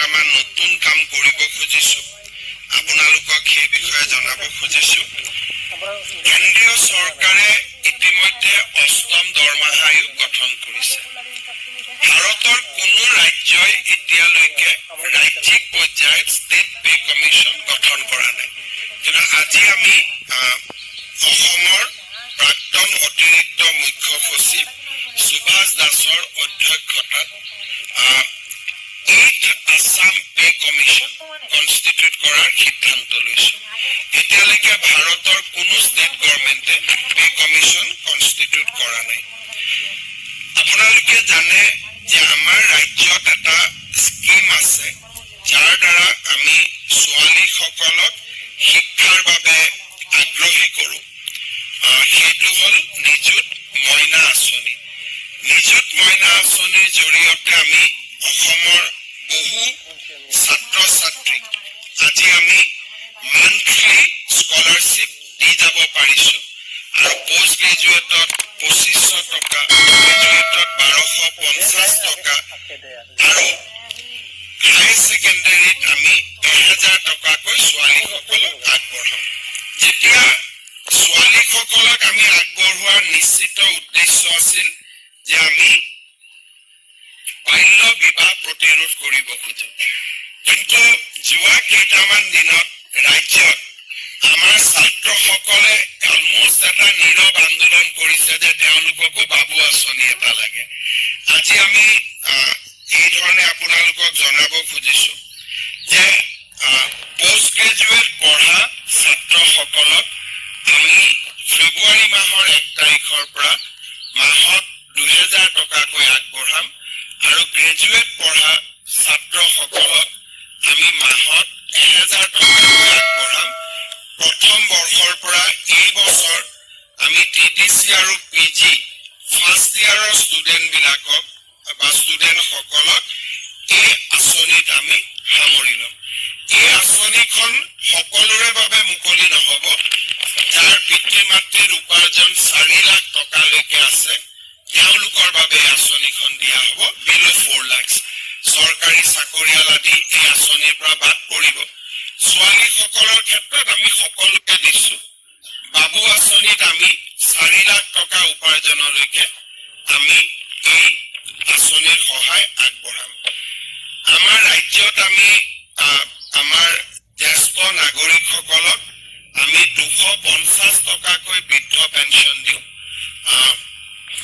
কেইটামান নতুন কাম কৰিব খুজিছো আপোনালোকক সেই বিষয়ে জনাব খুজিছো কেন্দ্ৰীয় চৰকাৰে ইতিমধ্যে অষ্টম দৰমহা আয়োগ গঠন কৰিছে ভাৰতৰ কোনো ৰাজ্যই এতিয়ালৈকে ৰাজ্যিক পৰ্যায়ত ষ্টেট পে কমিশ্যন গঠন কৰা নাই কিন্তু আজি আমি অসমৰ প্ৰাক্তন অতিৰিক্ত মুখ্য সচিব সুভাষ দাসৰ অধ্যক্ষতাত আসাম পে কমিশ্যন কনষ্টিটিউট কৰাৰ সিদ্ধান্ত লৈছে এতিয়ালৈকে ভাৰতৰ কোনো ষ্টেট গভৰ্ণমেণ্টে পে কমিশ্যন কনষ্টিটিউট কৰা নাই আপোনালোকে জানে যে আমাৰ ৰাজ্যত এটা স্কিম আছে যাৰ দ্বাৰা আমি ছোৱালীসকলক শিক্ষাৰ বাবে আগ্ৰহী কৰোঁ সেইটো হ'ল নিযুত মইনা আঁচনি নিযুত মইনা আঁচনিৰ জৰিয়তে আমি অসমৰ বহু ছাত্ৰ ছাত্ৰীক আজি আমি মান্থলি স্কলাৰশ্বিপ দি যাব পাৰিছো আৰু পোষ্ট গ্ৰেজুৱেটত 2500 টকা গ্ৰেজুৱেটত 1250 টকা আৰু হাই ছেকেণ্ডাৰীত আমি 1000 টকাকৈ ছোৱালীসকলক আগবঢ়াম যেতিয়া ছোৱালীসকলক আমি আগবঢ়োৱাৰ নিশ্চিত উদ্দেশ্য আছিল যে আমি বাল্য বিবাহ প্ৰতিৰোধ কৰিব খোজো কিন্তু যোৱা কেইটামান দিনত ৰাজ্যত আমাৰ ছাত্ৰসকলে অলমষ্ট এটা নীৰৱ আন্দোলন কৰিছে যে তেওঁলোককো বাবু আঁচনি এটা লাগে আজি আমি এই ধৰণে আপোনালোকক জনাব খুজিছো যে পোষ্ট গ্ৰেজুৱেট পঢ়া ছাত্ৰসকলক আমি ফেব্ৰুৱাৰী মাহৰ 1 তাৰিখৰ পৰা মাহত 2000 টকাকৈ আগবঢ়াম আৰু গ্ৰেজুৱেট পঢ়া ছাত্ৰসকলক আমি মাহত 1000 টকাকৈ আগবঢ়াম প্ৰথম বৰ্ষৰ পৰা এই বছৰ আমি টিডিসি আৰু পিজি ফাৰ্ষ্ট ইয়াৰৰ ষ্টুডেণ্টবিলাকক বা ষ্টুডেণ্টসকলক এই আঁচনিত আমি সামৰি ল'ম এই আঁচনিখন সকলোৰে বাবে মুকলি নহ'ব যাৰ পিতৃ মাতৃৰ উপাৰ্জন 4 লাখ টকালৈকে আছে তেওঁলোকৰ বাবে আঁচনিখন দিয়া হ'ব বিলো 4 লাখ চৰকাৰী চাকৰিয়াল আদি এই আঁচনিৰ পৰা বাদ পৰিব ছোৱালীসকলৰ ক্ষেত্ৰত আমি সকলোকে দিছো বাবু আঁচনিত আমি 4 লাখ টকা উপাৰ্জনলৈকে আমি এই আঁচনিৰ সহায় আগবঢ়াম আমাৰ ৰাজ্যত আমি আমাৰ জ্যেষ্ঠ নাগৰিকসকলক আমি 250 টকাকৈ বৃদ্ধ পেঞ্চন দিওঁ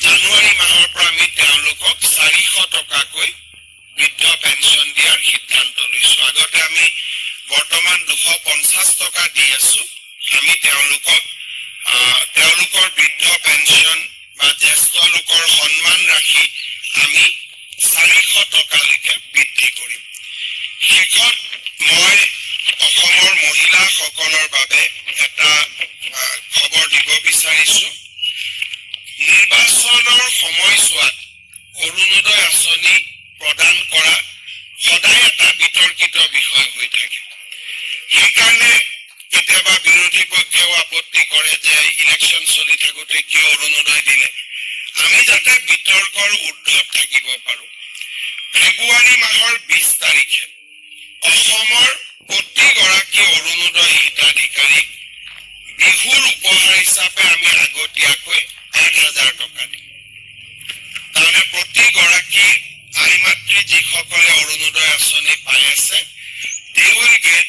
জানুৱাৰী মাহৰ পৰা আমি তেওঁলোকক 400 টকাকৈ বৃদ্ধ পেঞ্চন দিয়াৰ সিদ্ধান্ত লৈছো আগতে আমি বৰ্তমান 250 টকা দি আছো আমি তেওঁলোকৰ বৃদ্ধ পেঞ্চন বা জ্যেষ্ঠ লোকৰ সন্মান ৰাখি আমি 400 টকালৈকে বৃদ্ধি কৰিম শেষত মই অসমৰ মহিলাসকলৰ বাবে এটা খবৰ দিব বিচাৰিছো নিৰ্বাচনৰ সময়ছোৱাত অৰুণোদয় আঁচনি প্ৰদান কৰা সদায় এটা বিতৰ্কিত বিষয় হৈ থাকে সেইকাৰণে কেতিয়াবা বিৰোধী পক্ষেও আপত্তি কৰে যে ইলেকশ্যন চলি থাকোঁতে কিয় অৰুণোদয় দিলে আমি যাতে বিতৰ্কৰ ঊৰ্ধত থাকিব পাৰোঁ ফেব্ৰুৱাৰী মাহৰ 20 তাৰিখে অসমৰ প্ৰতিগৰাকী অৰুণোদয় হিতাধিকাৰীক বিহুৰ উপহাৰ হিচাপে আমি আগতীয়াকৈ 8000 টকা দিম তাৰমানে প্ৰতিগৰাকী আই মাতৃ যিসকলে অৰুণোদয় আঁচনি পাই আছে they will get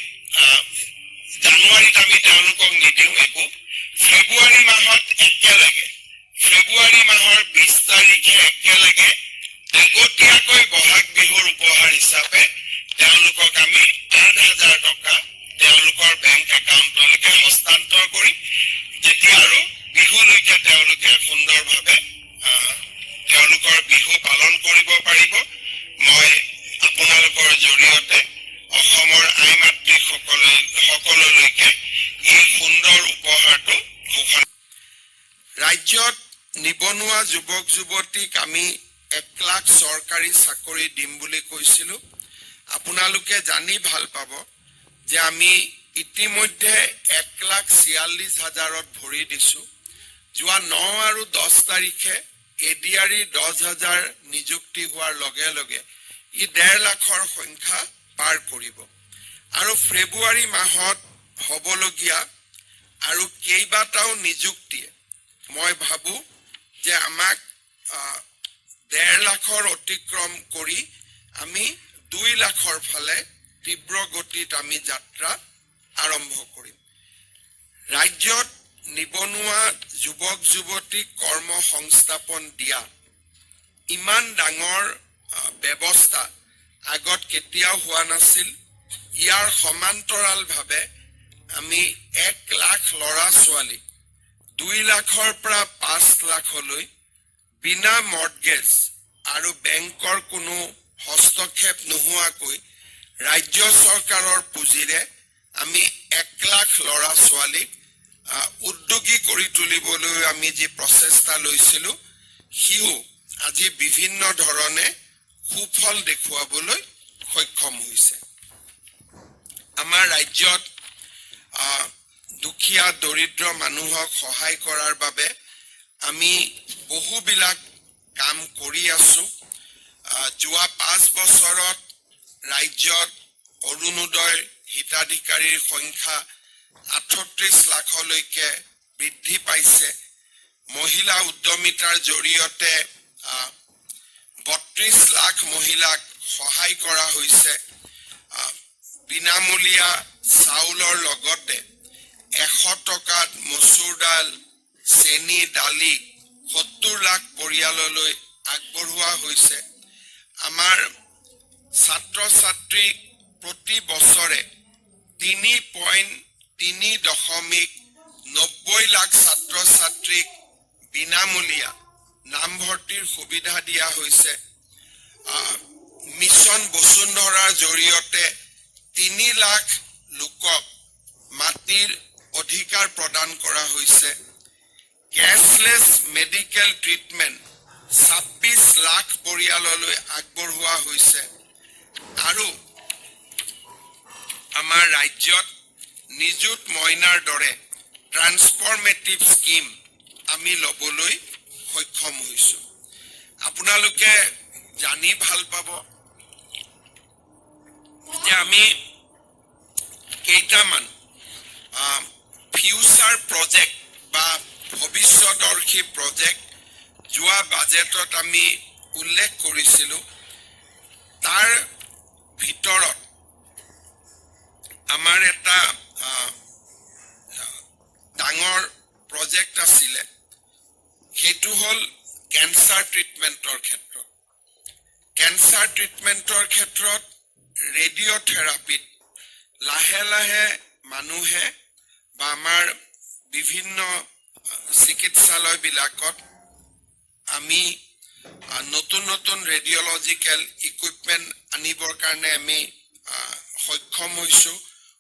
জানুৱাৰীত আমি তেওঁলোকক নিদিওঁ একো ফেব্ৰুৱাৰী মাহত একেলগে ফেব্ৰুৱাৰী মাহৰ 20 তাৰিখে একেলগে আগতীয়াকৈ বহাগ বিহুৰ উপহাৰ হিচাপে তেওঁলোকক আমি 8000 টকা তেওঁলোকৰ বেংক একাউণ্টলৈকে হস্তান্তৰ কৰিম যেতিয়া আৰু বিহুলৈকে তেওঁলোকে সুন্দৰভাৱে তেওঁলোকৰ বিহু পালন কৰিব পাৰিব মই আপোনালোকৰ জৰিয়তে অসমৰ আই মাতৃ সকললৈকে এই সুন্দৰ উপহাৰটো ঘোষণা ৰাজ্যত নিবনুৱা যুৱক যুৱতীক আমি 1 লাখ চৰকাৰী চাকৰি দিম বুলি কৈছিলো আপোনালোকে জানি ভাল পাব যে আমি ইতিমধ্যে 1,46,000ত ভৰি দিছো যোৱা 9 আৰু 10 তাৰিখে এডিআৰি 10,000 নিযুক্তি হোৱাৰ লগে লগে ই 1.5 লাখৰ সংখ্যা পাৰ কৰিব আৰু ফেব্ৰুৱাৰী মাহত হ'বলগীয়া আৰু কেইবাটাও নিযুক্তিয়ে মই ভাবো যে আমাক 1.5 লাখৰ অতিক্ৰম কৰি আমি 2 লাখৰ ফালে তীব্ৰ গতিত আমি যাত্ৰা আৰম্ভ কৰিম ৰাজ্যত নিবনুৱা যুৱক যুৱতীক কৰ্ম সংস্থাপন দিয়া ইমান ডাঙৰ ব্যৱস্থা আগত কেতিয়াও হোৱা নাছিল ইয়াৰ সমান্তৰালভাৱে আমি 1 লাখ ল'ৰা ছোৱালী 2 লাখৰ পৰা 5 লাখলৈ বিনা মৰ্টগেজ আৰু বেংকৰ কোনো হস্তক্ষেপ নোহোৱাকৈ ৰাজ্য চৰকাৰৰ পুঁজিৰে আমি 1 লাখ ল'ৰা ছোৱালীক উদ্যোগী কৰি তুলিবলৈ আমি যে প্ৰচেষ্টা লৈছিলো হিও আজি বিভিন্ন ধৰণে সুফল দেখুৱাবলৈ সক্ষম হৈছে আমাৰ ৰাজ্যত দুখীয়া দৰিদ্ৰ মানুহক সহায় কৰাৰ বাবে আমি বহুবিলাক কাম কৰি আছো যোৱা 5 বছৰত ৰাজ্যত অৰুণোদয় হিতাধিকাৰীৰ সংখ্যা 38 লাখলৈকে বৃদ্ধি পাইছে মহিলা উদ্যমিতাৰ জৰিয়তে 32 লাখ মহিলাক সহায় কৰা হৈছে বিনামূলীয়া চাউলৰ লগতে 100 টকাত মচুৰ দাল চেনি দালি 70 লাখ পৰিয়াললৈ আগবঢ়োৱা হৈছে আমাৰ ছাত্ৰ ছাত্ৰী প্ৰতি বছৰে 3.90 লাখ ছাত্ৰ ছাত্ৰীক বিনামূলীয়া নামভৰ্তিৰ সুবিধা দিয়া হৈছে মিছন বসুন্ধৰাৰ জৰিয়তে 3 লাখ লোকক মাটিৰ অধিকাৰ প্ৰদান কৰা হৈছে কেছলেছ মেডিকেল ট্ৰিটমেন্ট 26 লাখ পৰিয়াললৈ আগবঢ়োৱা হৈছে আৰু আমাৰ ৰাজ্যত নিযুত মইনাৰ দৰে ট্ৰান্সফৰ্মেটিভ স্কিম আমি লবলৈ সক্ষম হৈছো আপোনালোকে জানি ভাল পাব যে আমি কেইটামান ফিউচাৰ প্ৰজেক্ট বা ভৱিষ্যদৰ্শী প্ৰজেক্ট যোৱা বাজেটত আমি উল্লেখ কৰিছিলো তাৰ ভিতৰত আমাৰ এটা ডাঙৰ প্ৰজেক্ট আছিলে সেইটো হল ক্যান্সাৰ ট্ৰিটমেন্টৰ ক্ষেত্ৰত ৰেডিঅ'থেৰাপিত লাহে লাহে মানুহে বা আমাৰ বিভিন্ন চিকিৎসালয় বিলাকত আমি নতুন নতুন ৰেডিঅ'লজিক্যাল ইকুইপমেন্ট আনিবৰ কাৰণে আমি সক্ষম হৈছো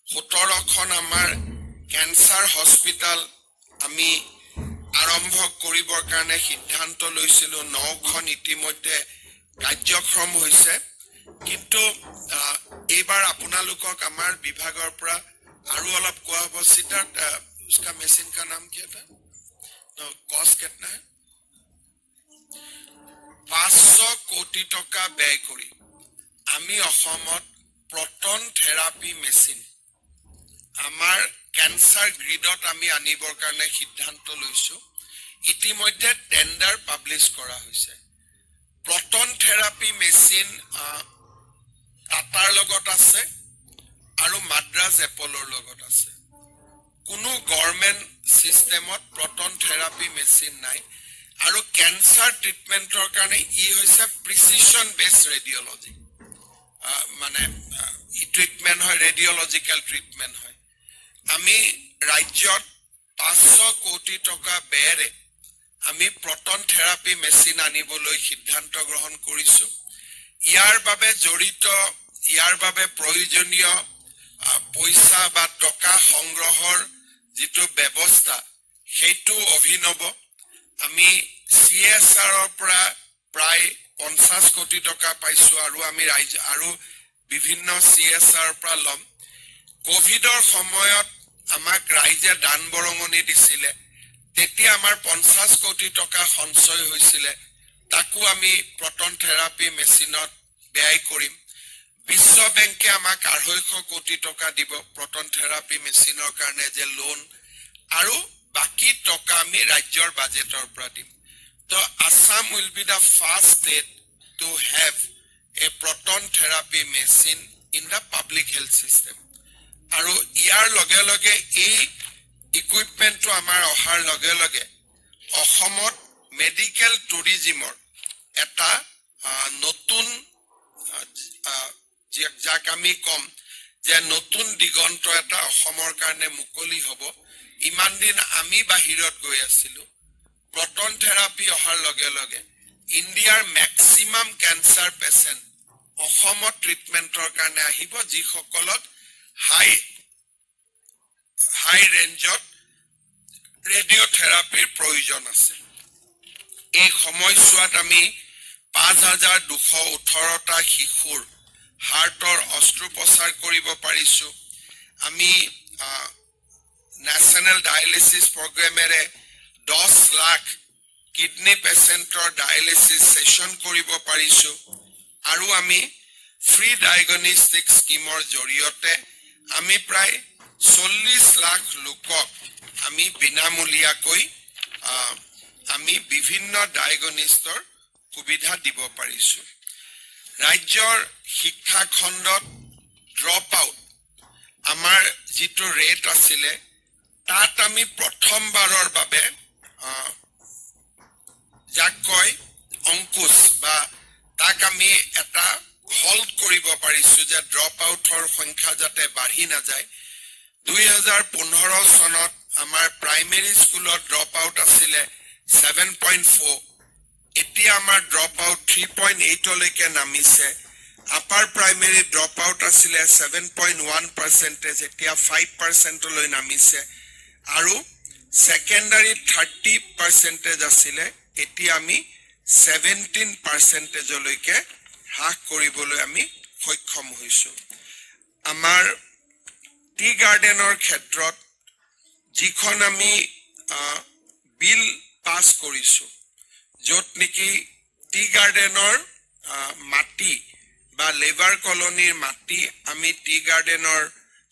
17খন আমাৰ ক্যান্সাৰ হস্পিটাল আমি আৰম্ভ কৰিবৰ কাৰণে সিদ্ধান্ত লৈছিলো 9খন ইতিমধ্যে কাৰ্যক্ৰম হৈছে কিন্তু এইবাৰ আপোনালোকক আমাৰ বিভাগৰ পৰা আৰু অলপ কোৱা হ'ব সিদ্ধাৰ্থ उसका मशीन का नाम क्या था तो कॉस्ट कितना है 500 কোটি টকা ব্যয় কৰি আমি অসমত proton therapy machine আমাৰ ক্যান্সাৰ গ্ৰিডত আমি আনিবৰ কাৰণে সিদ্ধান্ত লৈছো ইতিমধ্যে টেন্ডাৰ পাবলিশ কৰা হৈছে proton therapy machine টাটাৰ লগত আছে আৰু মাদ্ৰাজ এপলৰ লগত আছে কোনো গভৰ্নমেন্ট সিস্টেমত proton therapy machine নাই আৰু ক্যান্সাৰ ট্ৰিটমেন্টৰ কাৰণে ই হৈছে প্ৰিচিজন বেসড ৰেডিঅলজি মানে ট্ৰিটমেন্ট হয় ৰেডিঅলজিক্যাল ট্ৰিটমেন্ট হয় আমি ৰাজ্যত 500 কোটি টকা ব্যয়েৰে আমি proton therapy machine আনিবলৈ সিদ্ধান্ত গ্ৰহণ কৰিছো ইয়াৰ বাবে প্ৰয়োজনীয় পইচা বা টকা সংগ্ৰহৰ যেটো ব্যৱস্থা হেতু অভিনৱ আমি CSR ৰ পৰা প্ৰায় 50 কোটি টকা পাইছো আৰু আমি ৰাজ্য আৰু বিভিন্ন CSR পৰা লম কোভিডৰ সময়ত আমাক ৰাইজে দান বৰঙণি দিছিলে তেতিয়া আমাৰ 50 কোটি টকা সঞ্চয় হৈছিলে তাকো আমি proton therapy মেচিনত ব্যয় কৰিম বিশ্ব বেংকে আমাক 250 কোটি টকা দিব প্ৰটন থেৰাপি মেচিনৰ কাৰণে যে লোন আৰু বাকি টকা আমি ৰাজ্যৰ বাজেটৰ পৰা দিম তো Assam will be the first state to have a proton therapy machine in the public health system আৰু ইয়াৰ লগে লগে এই ইকুইপমেন্টটো আমাৰ অহাৰ লগে লগে অসমত মেডিকেল টুৰিজিমৰ এটা নতুন যাক আমি কম যে নতুন দিগন্ত এটা অসমৰ কাৰণে মুকলি হ'ব ইমান দিন আমি বাহিৰত গৈ আছিলো proton therapy অহাৰ লগে লগে ইণ্ডিয়াৰ ম্যাক্সিমাম ক্যান্সাৰ পেশেন্ট অসমত ট্ৰিটমেন্টৰ কাৰণে আহিব যিসকলক হাই ৰেঞ্জত ৰেডিঅ'থেৰাপিৰ প্ৰয়োজন আছে এই সময়ছোৱাত আমি 5218টা শিশুৰ হাৰ্টৰ অস্ত্ৰোপচাৰ কৰিব পাৰিছো আমি ন্যাশনাল ডায়ালিসিস প্ৰগ্ৰামেৰে 10 লাখ কিডনি পেশেন্টৰ ডায়ালিসিস সেশন কৰিব পাৰিছো আৰু আমি ফ্ৰী ডায়াগনস্টিক স্কিমৰ জৰিয়তে আমি প্ৰায় 40 লাখ লোকক আমি বিনামূলীয়াকৈ আমি বিভিন্ন ডায়াগনিষ্টৰ সুবিধা দিব পাৰিছো ৰাজ্যৰ শিক্ষা খণ্ডত ড্ৰপ আউট আমাৰ যেটো ৰেট আছিলে তাত আমি প্ৰথমবাৰৰ বাবে যাক কয় অংকুশ বা তাক আমি এটা হল্ড কৰিব পাৰিছো যে ড্ৰপ আউটৰ সংখ্যা যাতে বাঢ়ি না যায় 2015 চনত আমাৰ প্ৰাইমেৰী স্কুলত ড্ৰপ আউট আছিলে 7.4 এতিয়া আমাৰ ড্ৰপ আউট 3.8 লৈকে নামিছে আপাৰ প্ৰাইমেৰী ড্ৰপ আউট আছিলে 7.1% এতিয়া 5% লৈ নামিছে আৰু সেকেন্ডাৰী 30% আছিলে এতিয়া আমি 17% লৈকে হ্ৰাস কৰিবলৈ আমি সক্ষম হৈছো আমাৰ টি গাৰ্ডেনৰ ক্ষেত্ৰত যিখন আমি বিল পাস কৰিছো যত নেকি টি গাৰ্ডেনৰ মাটি বা লেবাৰ কলনীৰ মাটি আমি টি গাৰ্ডেনৰ